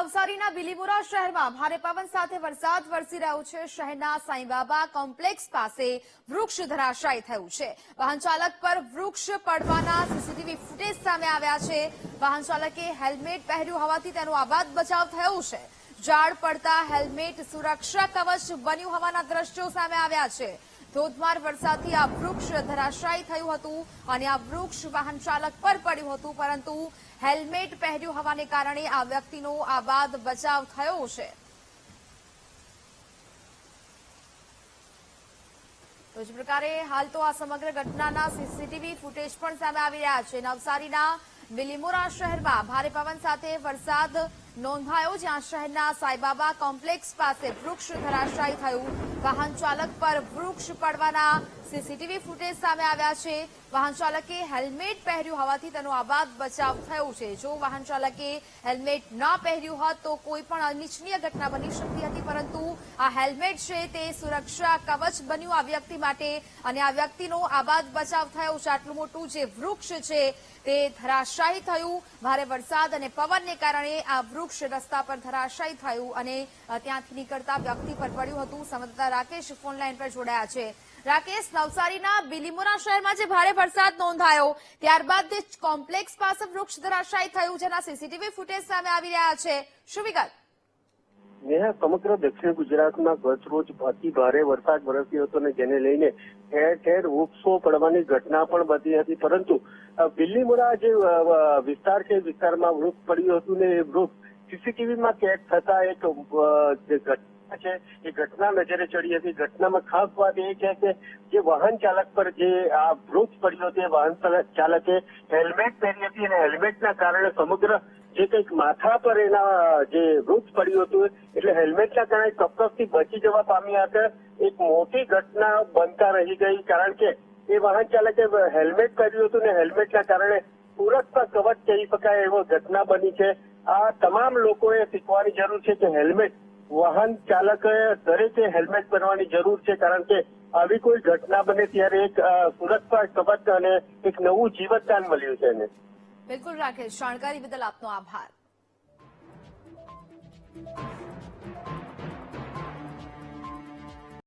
નવસારીના બિલીમોરા શહેરમાં ભારે પવન સાથે વરસાદ વરસી રહ્યો છે। શહેરના સાંઈબાબા કોમ્પ્લેક્સ પાસે વૃક્ષ ધરાશાયી થયું છે। વાહન ચાલક પર વૃક્ષ પડવાના સીસીટીવી ફૂટેજ સામે આવ્યા છે। વાહન ચાલકે હેલ્મેટ પહેર્યું હોવાથી તેનો આબાદ બચાવ થયો છે। ઝાડ પડતા હેલ્મેટ સુરક્ષા કવચ બન્યું હોવાના દ્રશ્યો સામે આવ્યા છે। ધોધમાર વરસાદથી આ વૃક્ષ ધરાશાયી થયું હતું અને આ વૃક્ષ વાહન ચાલક પર પડ્યું હતું, પરંતુ હેલ્મેટ પહેર્યું હોવાને કારણે આ વ્યક્તિનો આબાદ બચાવ થયો છે। તો જ પ્રકારે હાલ તો આ સમગ્ર ઘટનાના સીસીટીવી ફૂટેજ પણ સામે આવી રહ્યા છે। નવસારીના બિલીમોરા શહેરમાં ભારે પવન સાથે વરસાદ નોંધાયો, જ્યાં શહેરના સાંઈબાબા કોમ્પ્લેક્સ પાસે વૃક્ષ ધરાશાયી થયું। વાહન ચાલક પર વૃક્ષ પડવાના સીસીટીવી ફૂટેજ સામે આવ્યા છે। વાહન ચાલકે હેલ્મેટ પહેર્યું હોવાથી તેનો આબાદ બચાવ થયો છે। જો વાહન ચાલકે હેલ્મેટ ન પહેર્યું હોત તો કોઈ પણ અનિચ્છનીય ઘટના બની શકતી હતી, પરંતુ આ હેલ્મેટ છે તે સુરક્ષા કવચ બન્યું આ વ્યક્તિ માટે અને આ વ્યક્તિનો આબાદ બચાવ થયો છે। આટલું મોટું જે વૃક્ષ છે તે ધરાશાયી થયું। ભારે વરસાદ અને પવનને કારણે આ વૃક્ષ રસ્તા પર ધરાશાયી થયું અને ત્યાંથી નીકળતા વ્યક્તિ પર પડ્યું હતું। સંવાદદાતા રાકેશ ફોન લાઈન પર જોડાયા છે। રાકેશ, નવસારીના બિલીમોરા શહેરમાં જે ભારે વરસાદ નોંધાયો ત્યારબાદ જે કોમ્પ્લેક્સ પાસે વૃક્ષ ધરાશાયી થયું, જેના સીસીટીવી ફૂટેજ સામે આવી રહ્યા છે, શું વિગત? સમગ્ર દક્ષિણ ગુજરાતમાં ગત રોજ અતિ ભારે વરસાદ વરસ્યો હતો અને જેને લઈને ઠેર ઠેર વૃક્ષો પડવાની ઘટના પણ બની હતી, પરંતુ બિલીમોરા જે વિસ્તાર છે વિસ્તારમાં વૃક્ષ પડ્યું હતું ને એ વૃક્ષ સીસીટીવીમાં કેદ થતા એક જે ઘટના છે એ ઘટના નજરે ચડી હતી। ઘટનામાં ખાસ વાત એ છે કે જે વાહન ચાલક પર જે આ વૃક્ષ પડ્યો તે વાહન ચાલકે હેલ્મેટ પહેરી હતી અને હેલ્મેટના કારણે સમગ્ર જે કંઈક માથા પર એના જે વૃક્ષ પડ્યું હતું એટલે હેલ્મેટના કારણે ચોક્કસથી બચી જવા પામ્યા હતા। એક મોટી ઘટના બનતા રહી ગઈ, કારણ કે એ વાહન ચાલકે હેલ્મેટ પહેર્યું હતું ને હેલ્મેટના કારણે સુરક્ષા કવચ કહી શકાય એવો ઘટના બની છે। આ તમામ લોકોએ શીખવાની જરૂર છે કે હેલ્મેટ વાહન ચાલકે દરેકે હેલ્મેટ પહેરવાની જરૂર છે, કારણ કે આવી કોઈ ઘટના બને ત્યારે એક સુરક્ષા કવચ અને એક નવું જીવતદાન મળ્યું છે એને। બિલકુલ રાકેશ, જાણકારી બદલ આપનો આભાર।